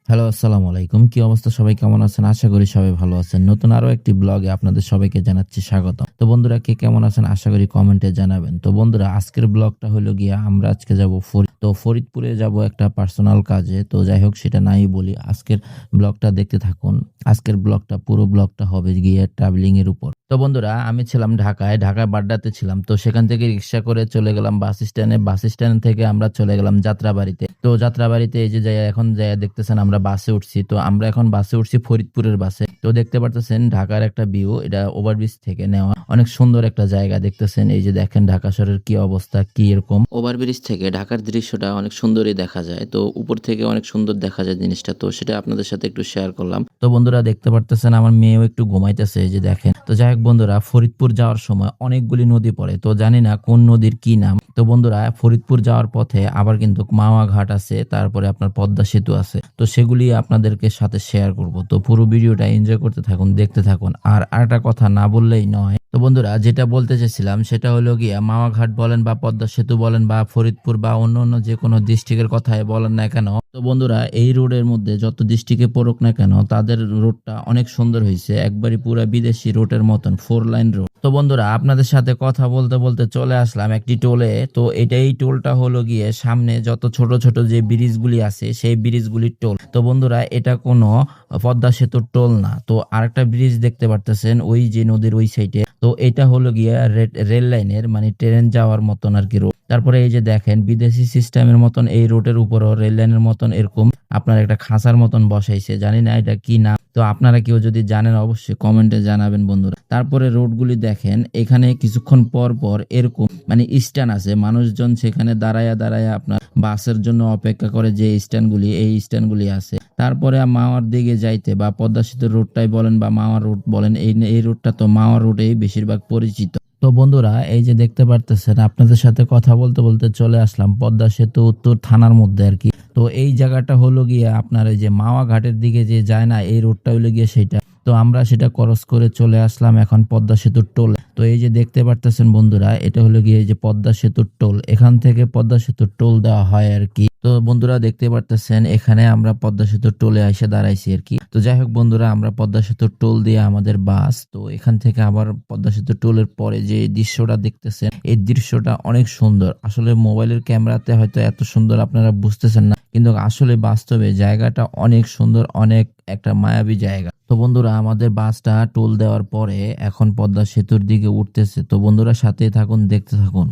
Hello, আসসালামু আলাইকুম। কি অবস্থা? সবাই কেমন আছেন? আশা করি সবাই ভালো আছেন। নতুন আরো একটি ব্লগে আপনাদের সবাইকে জানাচ্ছি স্বাগতম। তো বন্ধুরা, কে কেমন আছেন? আশা করি কমেন্টে জানাবেন। তো বন্ধুরা, আজকের ব্লগটা হলো গিয়ে আমরা আজকে যাব ফরিদপুরে যাব একটা পার্সোনাল কাজে। তো যাই হোক, সেটা নাই বলি। আজকের ব্লগটা দেখতে থাকুন। আজকের পুরো ব্লগটা হবে গিয়ে ট্রাভেলিং এর উপর। তো বন্ধুরা, আমি ছিলাম ঢাকায় বাড্ডাতে ছিলাম। তো সেখান থেকে রিক্সা করে চলে গেলাম বাস স্ট্যান্ডে। বাস স্ট্যান্ড থেকে আমরা চলে গেলাম যাত্রাবাড়িতে। তো যাত্রাবাড়িতে এই যে এখন দেখতেছেন আমরা বাসে উঠছি। তো আমরা এখন বাসে উঠছি ফরিদপুরের বাসে। তো দেখতে পারতেছেন ঢাকার একটা ভিউ, এটা ওভারব্রিজ থেকে নেওয়া। অনেক সুন্দর একটা জায়গা দেখতেছেন। এই যে দেখেন ঢাকা শহরের কি অবস্থা, কি এরকম ওভারব্রিজ থেকে ঢাকার দৃশ্যটা অনেক সুন্দরই দেখা যায়। তো উপর থেকে অনেক সুন্দর দেখা যায় জিনিসটা। তো সেটা আপনাদের সাথে একটু শেয়ার করলাম। তো বন্ধুরা, দেখতে পারতেছেন আমার মেয়েও একটু ঘুমাইতেছে, এই যে দেখেন। তো যাই হোক বন্ধুরা, ফরিদপুর যাওয়ার সময় অনেকগুলি নদী পড়ে। তো জানি না কোন নদীর কি নাম। তো বন্ধুরা, ফরিদপুর যাওয়ার পথে আবার কিন্তু মাওয়া ঘাট আছে, তারপরে আপনার পদ্মা সেতু আছে। তো সেগুলি আপনাদেরকে সাথে শেয়ার করব। তো পুরো ভিডিওটা এনজয় করতে থাকুন, দেখতে থাকুন। আর একটা কথা না বললেই নয়। তো বন্ধুরা, যেটা বলতে চাইছিলাম সেটা হলো গিয়া মাওয়া ঘাট বলেন বা পদ্মা সেতু বলেন বা ফরিদপুর বা অন্য যে কোনো ডিস্ট্রিক্টের কথাই বলেন না কেন, তো বন্ধুরা, এই রোডের মধ্যে যত ডিস্ট্রিক্টে পড়ুক না কেন, তাদের রোডটা অনেক সুন্দর হয়েছে। একবারই পুরা বিদেশি রোডের মতন 4 লাইন রোড। তো বন্ধুরা, আপনাদের সাথে কথা বলতে বলতে চলে আসলাম একটি টোলে। তো এই টোলটা হলো গিয়ে সামনে যত ছোট ছোট যে ব্রিজগুলি আছে সেই ব্রিজগুলির টোল। তো বন্ধুরা, এটা কোনো পদ্মা সেতুর টোল না। তো আরেকটা ব্রিজ দেখতে পারতেছেন ওই যে নদীর ওই সাইডে। তো এটা হলো গিয়া রেল লাইনের মানে ট্রেন যাওয়ার মতন আর কি রোড। তারপরে এই যে দেখেন বিদেশি সিস্টেমের মতন এই রোডের উপরও রেল লাইনের মতন এরকম আপনার একটা খাঁচার মতন বসাইছে। জানি না এটা কি নাম। তো আপনারা কেউ যদি জানেন অবশ্যই কমেন্টে জানাবেন বন্ধুরা। তারপরে রোডগুলি দেখেন, এখানে কিছুক্ষণ পর পর এরকম মানে স্ট্যান্ড আছে। মানুষজন সেখানে দাঁড়ায়া আপনার বাসের জন্য অপেক্ষা করে। যে স্ট্যান্ডগুলি, এই স্ট্যান্ডগুলি আছে। তারপরে মাওয়ার দিকে যাইতে বা পদ্মা সেতুর রোডটাই বলেন বা মাওয়ার রোড বলেন, এই রোডটা তো মাওয়ার রোডেই বেশিরভাগ পরিচিত। তো বন্ধুরা, এই যে দেখতে পারতেছেন আপনাদের সাথে কথা বলতে বলতে চলে আসলাম পদ্মা সেতু উত্তর থানার মধ্যে আর কি। তো এই জায়গাটা হলো গিয়ে আপনার এই যে মাওয়া ঘাটের দিকে যে যায় না, এই রোডটা হলো গিয়ে সেটা। তো আমরা সেটা ক্রস করে চলে আসলাম এখন পদ্মা সেতুর টোল। তো এই যে দেখতে পারতেছেন বন্ধুরা, এটা হলো গিয়ে এই যে পদ্মা সেতুর টোল। এখান থেকে পদ্মা সেতুর টোল দেওয়া হয় আর কি। তো বন্ধুরা, দেখতে পারতেছেন এখানে আমরা পদ্মা সেতুর টোলে এসে দাঁড়াইছি আর কি। তো যাই হোক বন্ধুরা, আমরা পদ্মা সেতুর টোল দিয়ে আমাদের বাস। তো এখান থেকে আবার পদ্মা সেতুর টোলের পরে যে দৃশ্যটা দেখতেছেন, এই দৃশ্যটা অনেক সুন্দর। আসলে মোবাইলের ক্যামেরাতে হয়তো এত সুন্দর আপনারা বুঝতেছেন না, কিন্তু আসলে বাস্তবে জায়গাটা অনেক সুন্দর, অনেক একটা মায়াবী জায়গা। তো বন্ধুরা, আমাদের বাসটা টোল দেওয়ার পরে এখন পদ্মা সেতুর দিকে উঠতেছে। তো বন্ধুরা, সাথেই থাকুন, দেখতে থাকুন।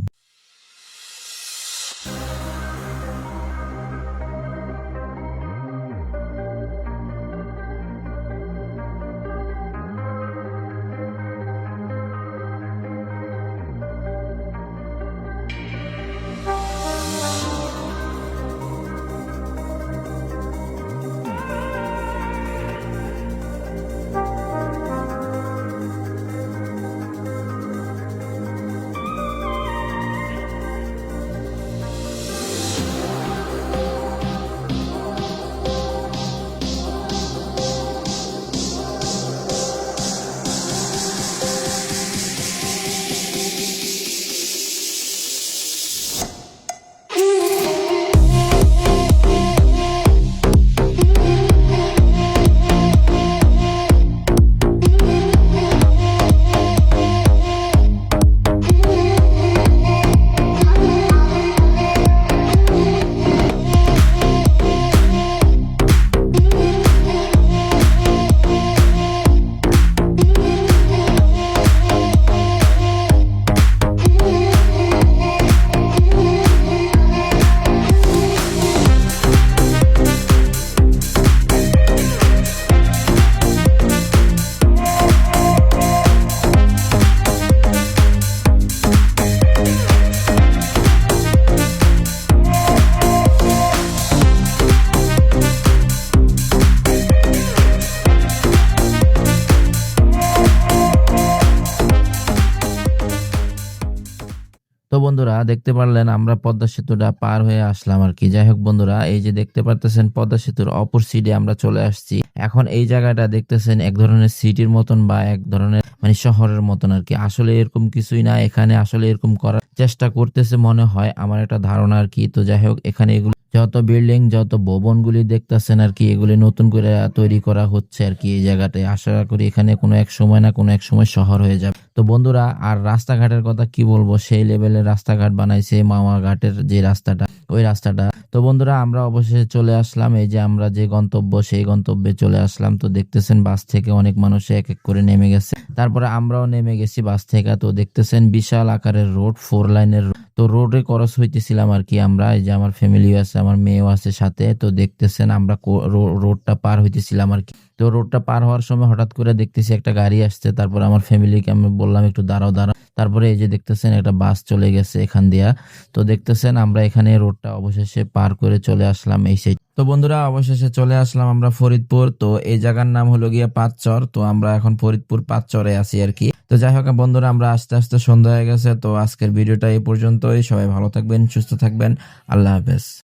তো বন্ধুরা, দেখতে পারলেন আমরা পদ্মা সেতুটা পার হয়ে আসলাম আর কি। যাই হোক বন্ধুরা, এই যে দেখতে পারতেছেন পদ্মা সেতুর অপর সাইডে আমরা চলে আসছি। এখন এই জায়গাটা দেখতেছেন এক ধরনের সিটির মতন বা এক ধরনের মানে শহরের মতন আর কি। আসলে এরকম কিছুই না। এখানে আসলে এরকম করার চেষ্টা করতেছে মনে হয়, আমার একটা ধারণা আর কি। তো যাই হোক, এখানে এগুলো যত বিল্ডিং যত ভবনগুলি দেখতেছেন আর কি এগুলি নতুন করে তৈরি করা হচ্ছে আর কি এই জায়গাটায়। আশা করি এখানে কোনো এক সময় না কোনো এক সময় শহর হয়ে যাবে। তো বন্ধুরা আর রাস্তাঘাটের কথা কি বলবো, সেই লেভেলের রাস্তাঘাট বানাইছে মামা ঘাটের যে রাস্তাটা, ওই রাস্তাটা। তো বন্ধুরা আমরা অবশেষে চলে আসলাম, এই যে আমরা যে গন্তব্য সেই গন্তব্যে চলে আসলাম। তো দেখতেছেন বাস থেকে অনেক মানুষ এক এক করে নেমে গেছে, তারপরে আমরাও নেমে গেছি বাস থেকে। তো দেখতেছেন বিশাল আকারের রোড, 4 লাইনের। তো রোডে ক্রস হইতেছিলাম আর কি আমরা, এই যে আমার ফ্যামিলিও আছে, আমার মেয়েও আছে সাথে। তো দেখতেছেন আমরা রোডটা পার হইতেছিলাম আর কি। তো রোডটা পার হওয়ার সময় হঠাৎ করে দেখতেছি একটা গাড়ি আসছে, তারপর আমার ফ্যামিলিকে আমি বললাম একটু দাঁড়াও দাঁড়াও। তারপরে এই যে দেখতেছেন একটা বাস চলে গেছে এখান দিয়া। তো দেখতেছেন আমরা এখানে রোডটা অবশেষে পার করে চলে আসলাম এই সাইড। তো বন্ধুরা অবশেষে চলে আসলাম আমরা ফরিদপুর। তো এই জায়গার নাম হলো গিয়া পাঁচচর। তো আমরা এখন ফরিদপুর পাঁচচরে আছি আর কি। তো যাই হোক বন্ধুরা আমরা আস্তে আস্তে সন্ধ্যা হয়ে গেছে। তো আজকের ভিডিওটা এই পর্যন্তই। সবাই ভালো থাকবেন, সুস্থ থাকবেন। আল্লাহ হাফেজ।